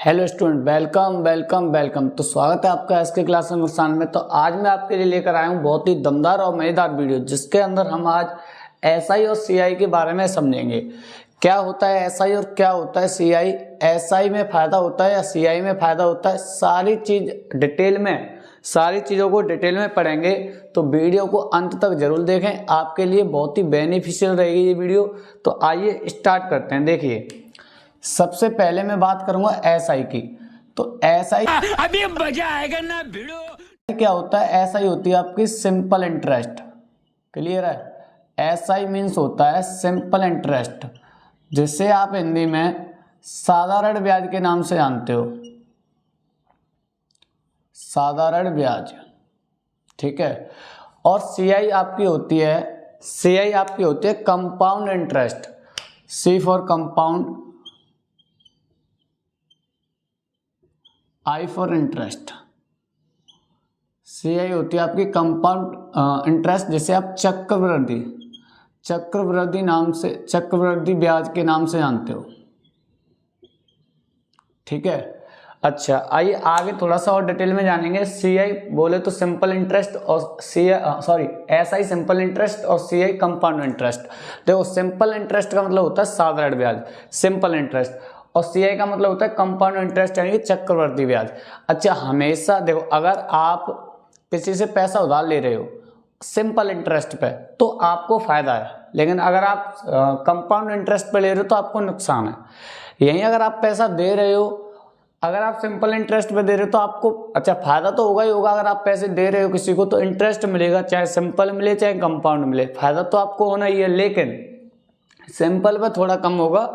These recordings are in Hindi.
Hello student, welcome welcome welcome. तो स्वागत है आपका एसके क्लास नुकसान में। तो आज मैं आपके लिए लेकर आया हूँ बहुत ही दमदार और मजेदार वीडियो, जिसके अंदर हम आज एसआई और सीआई के बारे में समझेंगे। क्या होता है एसआई और क्या होता है सीआई, एसआई में फायदा होता है या सीआई में फायदा होता है, सारी चीज़ों को डिटेल में पढ़ेंगे। तो वीडियो को अंत तक जरूर देखें, आपके लिए बहुत ही बेनिफिशियल रहेगी ये वीडियो। तो आइए स्टार्ट करते हैं। देखिए, सबसे पहले मैं बात करूंगा एसआई की। तो एसआई अभी मजा आएगा ना वीडियो। क्या होता है? एसआई होती है आपकी सिंपल इंटरेस्ट। क्लियर है? एसआई मीन्स होता है सिंपल इंटरेस्ट, जिसे आप हिंदी में साधारण ब्याज के नाम से जानते हो। साधारण ब्याज, ठीक है। और सीआई आपकी होती है compound interest. C for compound, I for interest. CI होती है आपकी कंपाउंड इंटरेस्ट, जिसे आप चक्रवृद्धि ब्याज के नाम से जानते हो। ठीक है। अच्छा, आइए आगे थोड़ा सा और डिटेल में जानेंगे। सीआई बोले तो सिंपल इंटरेस्ट और एसआई सिंपल इंटरेस्ट और सीआई कंपाउंड इंटरेस्ट। देखो, सिंपल इंटरेस्ट का मतलब होता है साधारण ब्याज, सिंपल इंटरेस्ट, और सीआई का मतलब होता है कंपाउंड इंटरेस्ट यानी कि चक्रवृद्धि ब्याज। अच्छा, हमेशा देखो, अगर आप किसी से पैसा उधार ले रहे हो सिंपल इंटरेस्ट पे तो आपको फायदा है, लेकिन अगर आप कंपाउंड इंटरेस्ट पे ले रहे हो तो आपको नुकसान है। यहीं अगर आप पैसा दे रहे हो, अगर आप सिंपल इंटरेस्ट पे दे रहे हो तो आपको फायदा तो होगा ही होगा। अगर आप पैसे दे रहे हो किसी को तो इंटरेस्ट मिलेगा, चाहे सिंपल मिले चाहे कंपाउंड मिले, फायदा तो आपको होना ही है। लेकिन सिंपल पे थोड़ा कम होगा,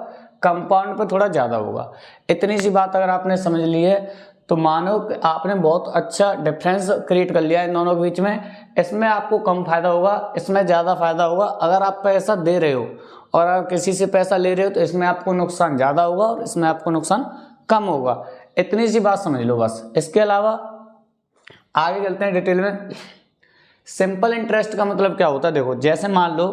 कंपाउंड पे थोड़ा ज़्यादा होगा। इतनी सी बात अगर आपने समझ ली है तो मानो कि आपने बहुत अच्छा डिफरेंस क्रिएट कर लिया इन दोनों के बीच में। इसमें आपको कम फायदा होगा, इसमें ज़्यादा फायदा होगा अगर आप पैसा दे रहे हो, और अगर किसी से पैसा ले रहे हो तो इसमें आपको नुकसान ज़्यादा होगा और इसमें आपको नुकसान कम होगा। इतनी सी बात समझ लो बस। इसके अलावा आगे चलते हैं डिटेल में। सिंपल इंटरेस्ट का मतलब क्या होता है? देखो, जैसे मान लो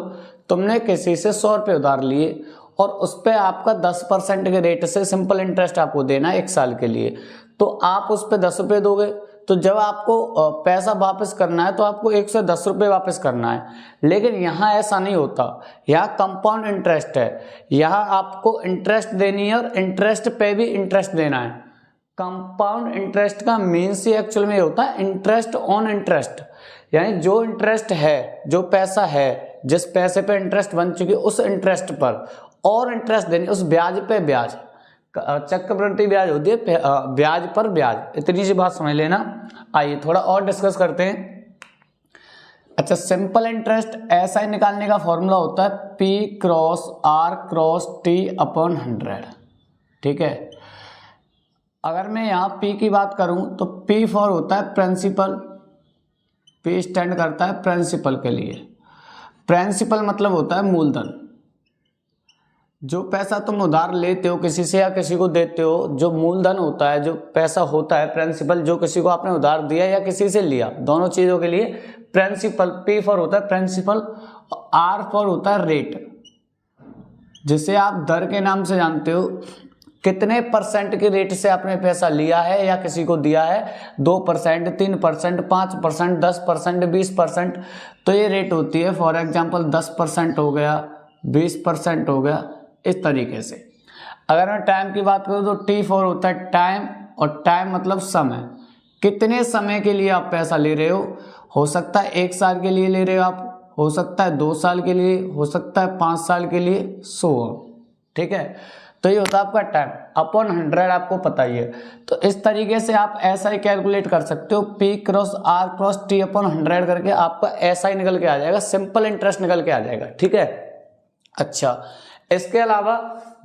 तुमने किसी से 100 रुपये उधार लिए और उस पर आपका 10% के रेट से सिंपल इंटरेस्ट आपको देना है 1 साल के लिए, तो आप उस पर 10 रुपये दोगे। तो जब आपको पैसा वापस करना है तो आपको 110 रुपये वापस करना है। लेकिन यहाँ ऐसा नहीं होता, यहाँ कंपाउंड इंटरेस्ट है। यहाँ आपको इंटरेस्ट देनी है और इंटरेस्ट पे भी इंटरेस्ट देना है। कंपाउंड इंटरेस्ट का मीन्स ही एक्चुअल में होता है इंटरेस्ट ऑन इंटरेस्ट, यानी जो इंटरेस्ट है, जो पैसा है, जिस पैसे पे इंटरेस्ट बन चुकी है उस इंटरेस्ट पर और इंटरेस्ट देने, उस ब्याज पे ब्याज। चक्रवृद्धि ब्याज होती है ब्याज पर ब्याज। इतनी सी बात समझ लेना। आइए थोड़ा और डिस्कस करते हैं। अच्छा, सिंपल इंटरेस्ट एसआई निकालने का फॉर्मूला होता है P cross R cross T upon 100। ठीक है। अगर मैं यहाँ P की बात करूँ तो P फॉर होता है प्रिंसिपल। P स्टैंड करता है प्रिंसिपल के लिए। प्रिंसिपल मतलब होता है मूलधन। जो पैसा तुम उधार लेते हो किसी से या किसी को देते हो, जो मूलधन होता है, जो पैसा होता है प्रिंसिपल, जो किसी को आपने उधार दिया या किसी से लिया, दोनों चीज़ों के लिए प्रिंसिपल। P फॉर होता है प्रिंसिपल, R फॉर होता है रेट, जिसे आप दर के नाम से जानते हो। कितने परसेंट के रेट से आपने पैसा लिया है या किसी को दिया है? 2%, 3%, 5%, 10%, 20%। तो ये रेट होती है। फॉर एग्जाम्पल 10% हो गया, 20% हो गया, इस तरीके से। अगर मैं टाइम की बात करूँ तो T फॉर होता है टाइम, और टाइम मतलब समय। कितने समय के लिए आप पैसा ले रहे हो सकता है 1 साल के लिए ले रहे हो आप, हो सकता है 2 साल के लिए, हो सकता है 5 साल के लिए, सो। ठीक है। तो ये होता है आपका टाइम अपॉन 100, आपको पता ही है। तो इस तरीके से आप एसआई कैलकुलेट कर सकते हो। P cross R cross T upon 100 करके आपका एसआई निकल के आ जाएगा, सिंपल इंटरेस्ट निकल के आ जाएगा। ठीक है। अच्छा, इसके अलावा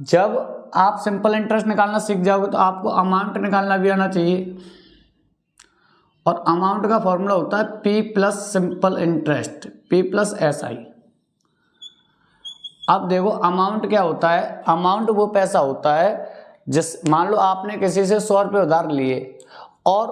जब आप सिंपल इंटरेस्ट निकालना सीख जाओगे तो आपको अमाउंट निकालना भी आना चाहिए, और अमाउंट का फॉर्मूला होता है P plus simple interest, P plus SI। अब देखो, अमाउंट क्या होता है? अमाउंट वो पैसा होता है जिस, मान लो आपने किसी से 100 रुपये उधार लिए और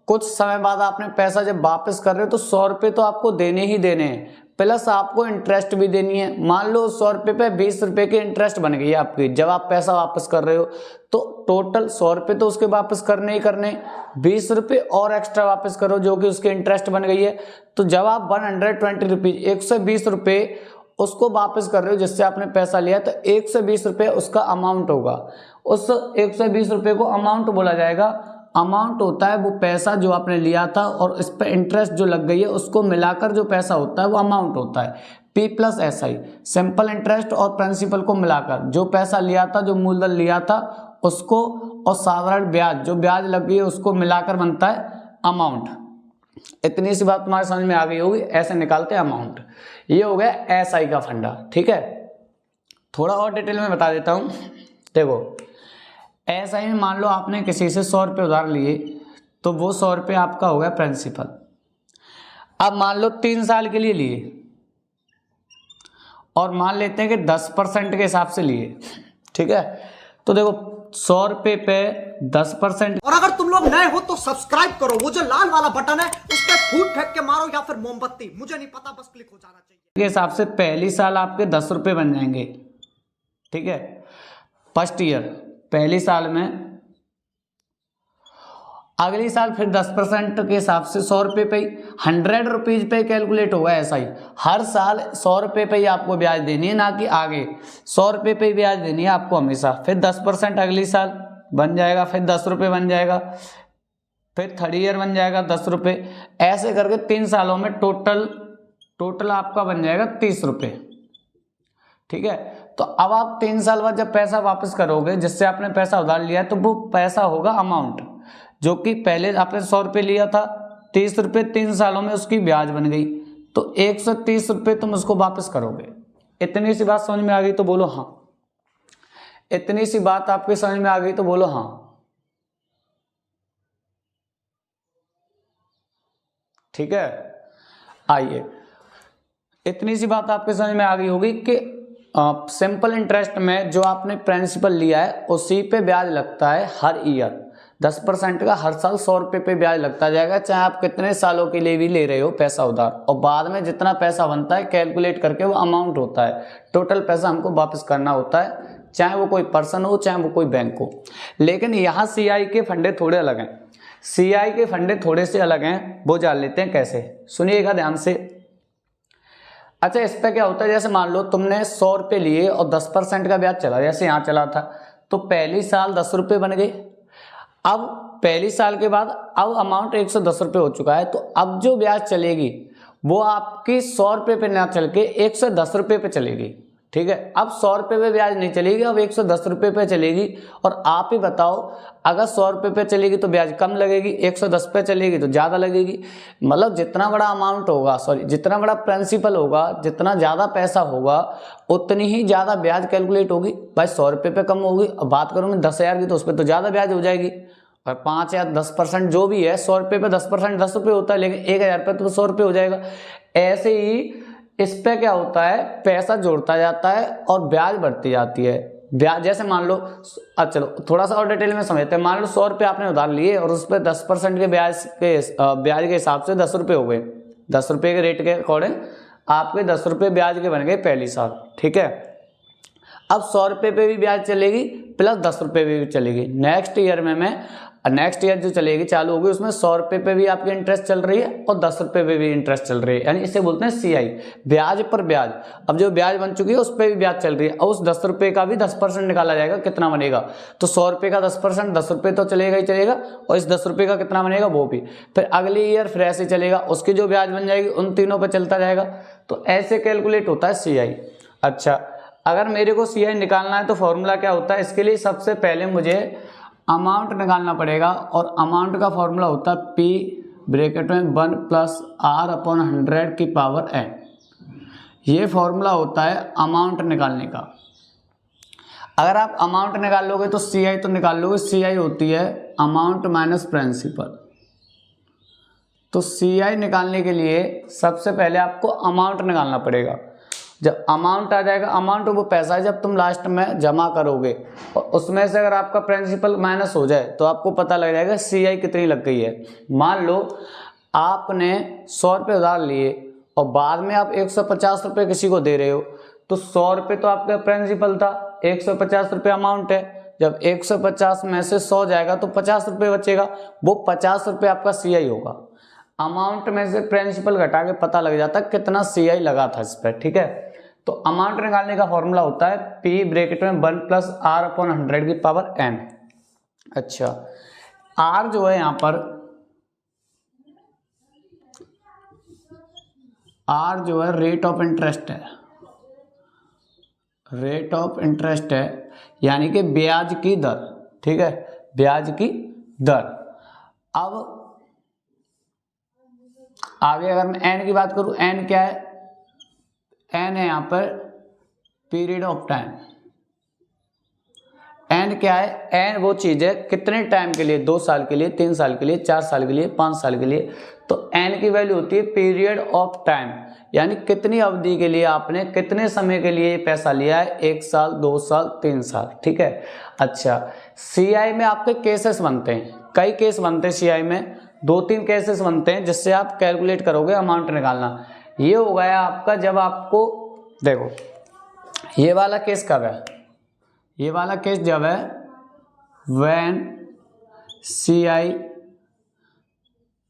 कुछ समय बाद आपने पैसा जब वापस कर रहे हो तो 100 रुपये तो आपको देने ही देने हैं, प्लस आपको इंटरेस्ट भी देनी है। मान लो 100 रुपये पे 20 रुपये की इंटरेस्ट बन गई है आपकी, जब आप पैसा वापस कर रहे हो तो टोटल 100 रुपये तो उसके वापस करने ही करने, 20 रुपये और एक्स्ट्रा वापस करो जो कि उसकी इंटरेस्ट बन गई है। तो जब आप 120 रुपीज 120 रुपये उसको वापस कर रहे हो जिससे आपने पैसा लिया, तो 120 रुपये उसका अमाउंट होगा। उस 120 रुपये को अमाउंट बोला जाएगा। अमाउंट होता है वो पैसा जो आपने लिया था और इस पर इंटरेस्ट जो लग गई है उसको मिलाकर जो पैसा होता है वो अमाउंट होता है। P plus SI, simple interest और प्रिंसिपल को मिलाकर जो पैसा लिया था, जो मूलधन लिया था उसको, और साधारण ब्याज जो ब्याज लग गई है उसको मिलाकर बनता है अमाउंट। इतनी सी बात तुम्हारे समझ में आ गई होगी, ऐसे निकालते हैं अमाउंट। ये हो गया SI का फंडा। ठीक है, थोड़ा और डिटेल में बता देता हूँ। देखो SI में मान लो आपने किसी से 100 रुपये उधार लिए, तो वो 100 रुपये आपका हो गया प्रिंसिपल। अब मान लो 3 साल के लिए लिए और मान लेते हैं कि 10% के हिसाब से लिए। ठीक है, तो देखो 100 रुपये पे 10%। और अगर तुम लोग नए हो तो सब्सक्राइब करो, वो जो लाल वाला बटन है उस पर फूट फेंक के मारो या फिर मोमबत्ती, मुझे नहीं पता, बस क्लिक हो जाना चाहिए। के हिसाब से पहली साल आपके 10 रुपये बन जाएंगे। ठीक है, फर्स्ट ईयर पहली साल में, अगली साल फिर 10% के हिसाब से 100 रुपये पे 100 रुपीज पे कैलकुलेट होगा। ऐसा ही हर साल 100 रुपये पे ही आपको ब्याज देनी है, ना कि आगे 100 रुपये पे ही ब्याज देनी है आपको हमेशा। फिर 10% अगली साल बन जाएगा, फिर 10 रुपये बन जाएगा, फिर थर्ड ईयर बन जाएगा 10 रुपये, ऐसे करके 3 सालों में टोटल आपका बन जाएगा 30 रुपये। ठीक है, तो अब आप 3 साल बाद जब पैसा वापस करोगे जिससे आपने पैसा उधार लिया है, तो वो पैसा होगा अमाउंट, जो कि पहले आपने 100 रुपये लिया था, 30 रुपये 3 सालों में उसकी ब्याज बन गई, तो 130 रुपये तुम उसको वापस करोगे। इतनी सी बात समझ में आ गई तो बोलो हाँ। इतनी सी बात आपकी समझ में आ गई तो बोलो हाँ। ठीक है, आइए, इतनी सी बात आपके समझ में आ गई होगी कि सिंपल इंटरेस्ट में जो आपने प्रिंसिपल लिया है उसी पे ब्याज लगता है हर ईयर। 10% का हर साल 100 रुपये पे ब्याज लगता जाएगा, चाहे आप कितने सालों के लिए भी ले रहे हो पैसा उधार। और बाद में जितना पैसा बनता है कैलकुलेट करके वो अमाउंट होता है, टोटल पैसा हमको वापस करना होता है, चाहे वो कोई पर्सन हो चाहे वो कोई बैंक हो। लेकिन यहाँ CI के फंडे थोड़े अलग हैं। CI के फंडे थोड़े से अलग हैं, वो जान लेते हैं कैसे, सुनिएगा ध्यान से। अच्छा, इस पर क्या होता है, जैसे मान लो तुमने 100 रुपये लिए और 10% का ब्याज चला, जैसे यहाँ चला था, तो पहली साल 10 रुपये बन गए। अब पहली साल के बाद अब अमाउंट 110 रुपये हो चुका है, तो अब जो ब्याज चलेगी वो आपकी 100 रुपये पे ना चल के 110 रुपये पे चलेगी। ठीक है, अब 100 रुपये पे ब्याज नहीं चलेगी, अब 110 रुपये पे चलेगी। और आप ही बताओ, अगर 100 रुपये पे चलेगी तो ब्याज कम लगेगी, 110 पे चलेगी तो ज़्यादा लगेगी। मतलब जितना बड़ा अमाउंट होगा, जितना बड़ा प्रिंसिपल होगा, जितना ज़्यादा पैसा होगा, उतनी ही ज़्यादा ब्याज कैलकुलेट होगी। भाई 100 रुपये पे कम होगी, अब बात करूँ मैं 10,000 की, तो उस पर तो ज़्यादा ब्याज हो जाएगी। और 5 या 10% जो भी है, 100 रुपये पे 10% 10 रुपये होता है, लेकिन 1,000 पे तो 100 रुपये हो जाएगा। ऐसे ही इस पे क्या होता है, पैसा जोड़ता जाता है और ब्याज बढ़ती जाती है। ब्याज जैसे मान लो, चलो थोड़ा सा और डिटेल में समझते हैं। मान लो 100 रुपये आपने उधार लिए और उस पर 10% के ब्याज के हिसाब से 10 रुपये हो गए। 10 रुपये के रेट के अकॉर्डिंग आपके 10 रुपये ब्याज के बन गए पहली साल। ठीक है, अब 100 रुपये पे भी ब्याज चलेगी प्लस 10 रुपये पे भी चलेगी। नेक्स्ट ईयर जो चलेगी चालू होगी, उसमें 100 रुपये पे भी आपकी इंटरेस्ट चल रही है और 10 रुपये पे भी इंटरेस्ट चल रही है, यानी इसे बोलते हैं CI, ब्याज पर ब्याज। अब जो ब्याज बन चुकी है उस पर भी ब्याज चल रही है, और उस 10 रुपये का भी 10% निकाला जाएगा, कितना बनेगा, तो 100 रुपये का 10%, 10 रुपये तो चलेगा ही चलेगा, और इस 10 रुपये का कितना बनेगा वो भी। फिर अगली ईयर फिर ऐसे चलेगा, उसकी जो ब्याज बन जाएगी उन तीनों पर चलता जाएगा। तो ऐसे कैलकुलेट होता है CI। अच्छा, अगर मेरे को CI निकालना है तो फॉर्मूला क्या होता है, इसके लिए सबसे पहले मुझे अमाउंट निकालना पड़ेगा, और अमाउंट का फॉर्मूला होता है P ब्रैकेट में 1 + R/100 की पावर n। ये फॉर्मूला होता है अमाउंट निकालने का। अगर आप अमाउंट निकाल लोगे तो CI तो निकाल लोगे, CI होती है अमाउंट माइनस प्रिंसिपल। तो CI निकालने के लिए सबसे पहले आपको अमाउंट निकालना पड़ेगा। जब अमाउंट आ जाएगा, अमाउंट वो पैसा है जब तुम लास्ट में जमा करोगे, और उसमें से अगर आपका प्रिंसिपल माइनस हो जाए तो आपको पता लग जाएगा CI कितनी लग गई है। मान लो आपने 100 रुपये उधार लिए और बाद में आप 150 रुपये किसी को दे रहे हो, तो 100 रुपये तो आपका प्रिंसिपल था, 150 रुपये अमाउंट है। जब 150 में से 100 जाएगा तो 50 रुपये बचेगा, वो 50 रुपये आपका CI होगा। अमाउंट में से प्रिंसिपल घटा के पता लग जाता है कितना CI लगा था इस पर, ठीक है। तो अमाउंट निकालने का फॉर्मूला होता है P ब्रैकेट में 1 + R/100 की पावर n। अच्छा, R जो है यहाँ पर, R जो है रेट ऑफ इंटरेस्ट है, रेट ऑफ इंटरेस्ट है, यानी कि ब्याज की दर, ठीक है, ब्याज की दर। अब आगे अगर मैं n की बात करूं, n क्या है, n है यहां पर पीरियड ऑफ टाइम। n क्या है, n वो चीज है कितने टाइम के लिए, 2 साल के लिए, 3 साल के लिए, 4 साल के लिए, 5 साल के लिए। तो n की वैल्यू होती है पीरियड ऑफ टाइम, यानी कितनी अवधि के लिए आपने, कितने समय के लिए पैसा लिया है, 1 साल, 2 साल, 3 साल, ठीक है। अच्छा, CI में आपके केसेस बनते हैं, कई केस बनते हैं CI में, 2-3 केसेस बनते हैं जिससे आप कैलकुलेट करोगे अमाउंट निकालना। ये हो गया आपका, जब आपको देखो ये वाला केस कब है, ये वाला केस जब है व्हेन CI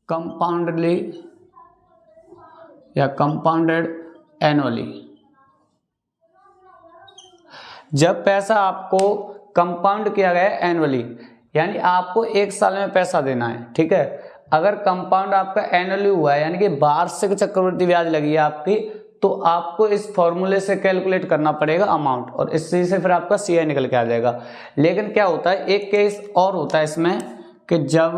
कंपाउंडली या कंपाउंडेड एनुअली, जब पैसा आपको कंपाउंड किया गया है एनुअली, यानी आपको 1 साल में पैसा देना है, ठीक है। अगर कंपाउंड आपका एनुअली हुआ है, यानी कि वार्षिक चक्रवृद्धि ब्याज लगी है आपकी, तो आपको इस फॉर्मूले से कैलकुलेट करना पड़ेगा अमाउंट, और इसी से फिर आपका CI निकल के आ जाएगा। लेकिन क्या होता है, एक केस और होता है इसमें कि जब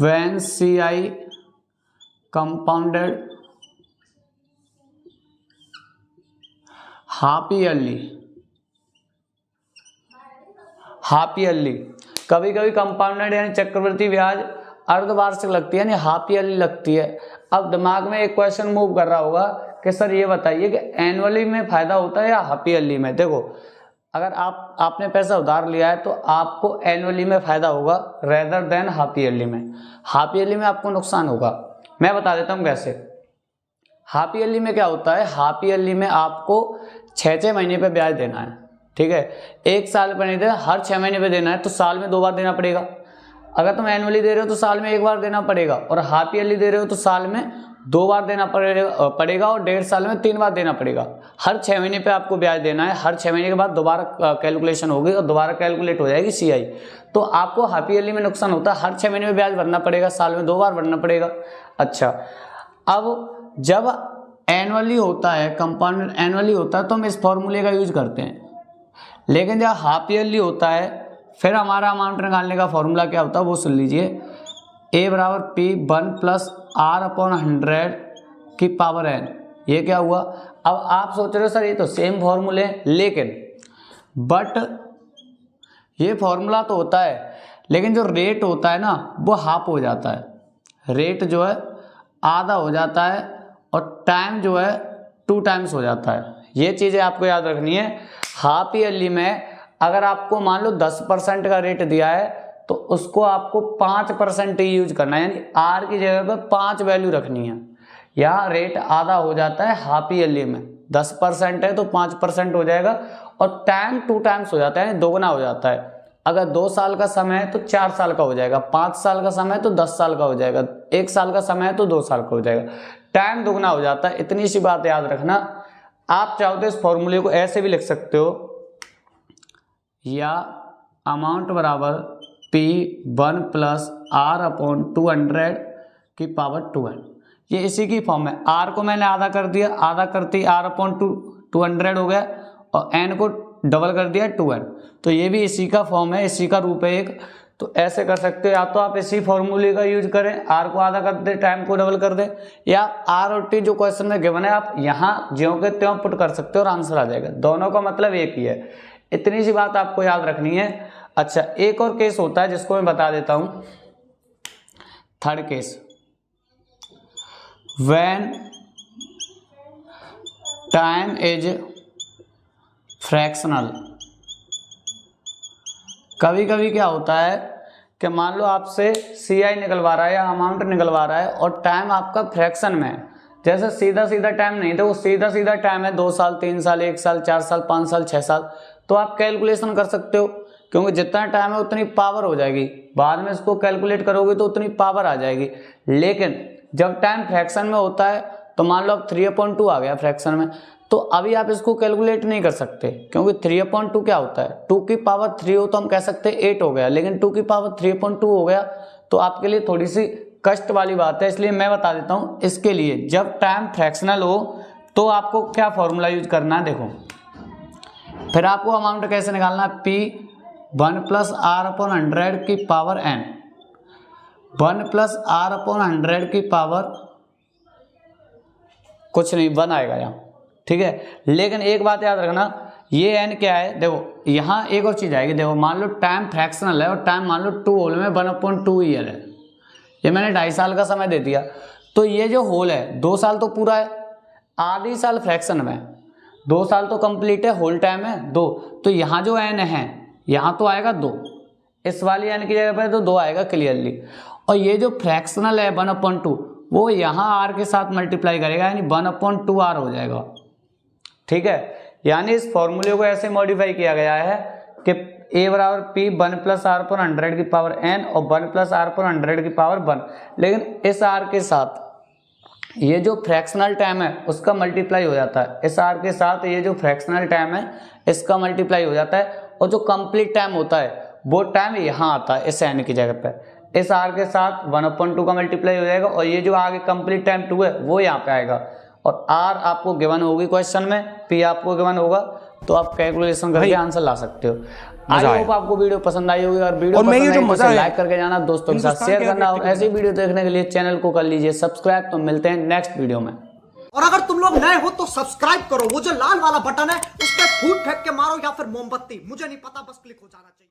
when CI compounded half yearly, कभी कभी कंपाउंडेड यानी चक्रवृद्धि ब्याज अर्धवार्षिक लगती है, यानी हाफ ईयरली लगती है। अब दिमाग में एक क्वेश्चन मूव कर रहा होगा कि सर ये बताइए कि एनुअली में फायदा होता है या हाफ ईयरली में। देखो, अगर आपने पैसा उधार लिया है तो आपको एनुअली में फायदा होगा रेदर देन हाफ ईयरली में। हाफ ईयरली में आपको नुकसान होगा, मैं बता देता हूँ कैसे। हाफ ईयरली में क्या होता है, हाफ ईयरली में आपको 6-6 महीने पे ब्याज देना है, ठीक है। 1 साल पर नहीं देना, हर 6 महीने पे देना है, तो साल में 2 बार देना पड़ेगा। अगर तुम एनुअली दे रहे हो तो साल में 1 बार देना पड़ेगा, और हाफ ईयरली दे रहे हो तो साल में 2 बार देना पड़ेगा, और 1.5 साल में 3 बार देना पड़ेगा। हर 6 महीने पे आपको ब्याज देना है, हर 6 महीने के बाद दोबारा कैलकुलेशन होगी और दोबारा कैलकुलेट हो जाएगी CI। तो आपको हाफ ईयरली में नुकसान होता है, हर 6 महीने में ब्याज भरना पड़ेगा, साल में 2 बार भरना पड़ेगा। अच्छा, अब जब एनुअली होता है, कंपाउंड एनुअली होता है, तो हम इस फॉर्मूले का यूज करते हैं। लेकिन जब हाफ ईयरली होता है, फिर हमारा अमाउंट निकालने का फॉर्मूला क्या होता है वो सुन लीजिए। A = P 1 + R/100 की पावर n। ये क्या हुआ, अब आप सोच रहे हो सर ये तो सेम फॉर्मूले, लेकिन बट ये फॉर्मूला तो होता है, लेकिन जो रेट होता है ना वो हाफ हो जाता है, रेट जो है आधा हो जाता है, और टाइम जो है 2 टाइम्स हो जाता है। ये चीज़ें आपको याद रखनी है। हाफ ईयरली में अगर आपको मान लो 10% का रेट दिया है, तो उसको आपको 5% ही यूज करना है, यानी R की जगह पर 5 वैल्यू रखनी है। यहाँ रेट आधा हो जाता है हाफ ईयरली में, 10% है तो 5% हो जाएगा, और टाइम 2 टाइम्स हो जाता है, यानी दोगुना हो जाता है। अगर 2 साल का समय है तो 4 साल का हो जाएगा, 5 साल का समय है तो 10 साल का हो जाएगा, 1 साल का समय है तो 2 साल का हो जाएगा, टाइम दोगुना हो जाता है। इतनी सी बात याद रखना। आप चाहो तो इस फॉर्मूले को ऐसे भी लिख सकते हो, या अमाउंट बराबर P 1 + R/200 की पावर 2n। ये इसी की फॉर्म है। R को मैंने आधा कर दिया, आधा करते R/200 हो गया, और n को डबल कर दिया 2n। तो ये भी इसी का फॉर्म है, इसी का रूप है एक। तो ऐसे कर सकते हो, या तो आप इसी फॉर्मूले का यूज करें, R को आधा कर दे, टाइम को डबल कर दे, या R और T जो क्वेश्चन में गिवन है आप यहाँ ज्यों के त्यों पुट कर सकते हो और आंसर आ जाएगा। दोनों का मतलब एक ही है, इतनी सी बात आपको याद रखनी है। अच्छा, एक और केस होता है जिसको मैं बता देता हूं, third case, when time is fractional. कभी कभी क्या होता है कि मान लो आपसे CI निकलवा रहा है या अमाउंट निकलवा रहा है और टाइम आपका फ्रैक्शन में है, जैसे सीधा सीधा टाइम नहीं था, वो सीधा सीधा टाइम है 2 साल 3 साल 1 साल 4 साल 5 साल 6 साल, तो आप कैलकुलेशन कर सकते हो, क्योंकि जितना टाइम है उतनी पावर हो जाएगी, बाद में इसको कैलकुलेट करोगे तो उतनी पावर आ जाएगी। लेकिन जब टाइम फ्रैक्शन में होता है तो मान लो अब 3/2 आ गया फ्रैक्शन में, तो अभी आप इसको कैलकुलेट नहीं कर सकते, क्योंकि 3/2 क्या होता है, 2 की पावर 3 हो तो हम कह सकते हैं 8 हो गया, लेकिन 2 की पावर 3/2 हो गया तो आपके लिए थोड़ी सी कष्ट वाली बात है। इसलिए मैं बता देता हूं, इसके लिए जब टाइम फ्रैक्शनल हो तो आपको क्या फॉर्मूला यूज करना है, देखो फिर आपको अमाउंट कैसे निकालना है, P 1 + R/100 की पावर n, 1 + R/100 की पावर कुछ नहीं 1 आएगा यहाँ, ठीक है। लेकिन एक बात याद रखना, ये n क्या है, देखो यहाँ एक और चीज आएगी, देखो मान लो टाइम फ्रैक्शनल है और टाइम मान लो 2 होल में 1/2 ईयर है, ये मैंने 2.5 साल का समय दे दिया, तो ये जो होल है 2 साल तो पूरा है, आधी साल फ्रैक्शन में, 2 साल तो कंप्लीट है, होल टाइम है 2, तो यहाँ जो n है यहाँ तो आएगा 2, इस वाली n की जगह पर तो 2 आएगा क्लियरली, और ये जो फ्रैक्शनल है 1/2 वो यहाँ r के साथ मल्टीप्लाई करेगा, यानी 1/2r हो जाएगा, ठीक है। यानी इस फॉर्मूले को ऐसे मॉडिफाई किया गया है कि A = P 1 + R/100 की पावर n और 1 + R/100 की पावर 1, लेकिन इस r के साथ ये जो फ्रैक्शनल टाइम है उसका मल्टीप्लाई हो जाता है, इस r के साथ ये जो फ्रैक्शनल टाइम है इसका मल्टीप्लाई हो जाता है, और जो कंप्लीट टाइम होता है वो टाइम यहाँ आता है इस n की जगह पे, इस r के साथ 1/2 का मल्टीप्लाई हो जाएगा, और ये जो आगे कंप्लीट टाइम 2 है वो यहाँ पे आएगा, और r आपको गिवन होगी क्वेश्चन में, p आपको गिवन होगा, तो आप कैलकुलेशन करके आंसर ला सकते हो। आई होप आपको वीडियो पसंद आई होगी, और वीडियो पसंद आई तो इसे लाइक करके जाना, दोस्तों के साथ शेयर करना, और ऐसी वीडियो देखने के लिए चैनल को कर लीजिए सब्सक्राइब। तो मिलते हैं नेक्स्ट वीडियो में। और अगर तुम लोग नए हो तो सब्सक्राइब करो, वो जो लाल वाला बटन है उस पर फूट फेंक के मारो या फिर मोमबत्ती, मुझे नहीं पता, बस क्लिक हो जाना चाहिए।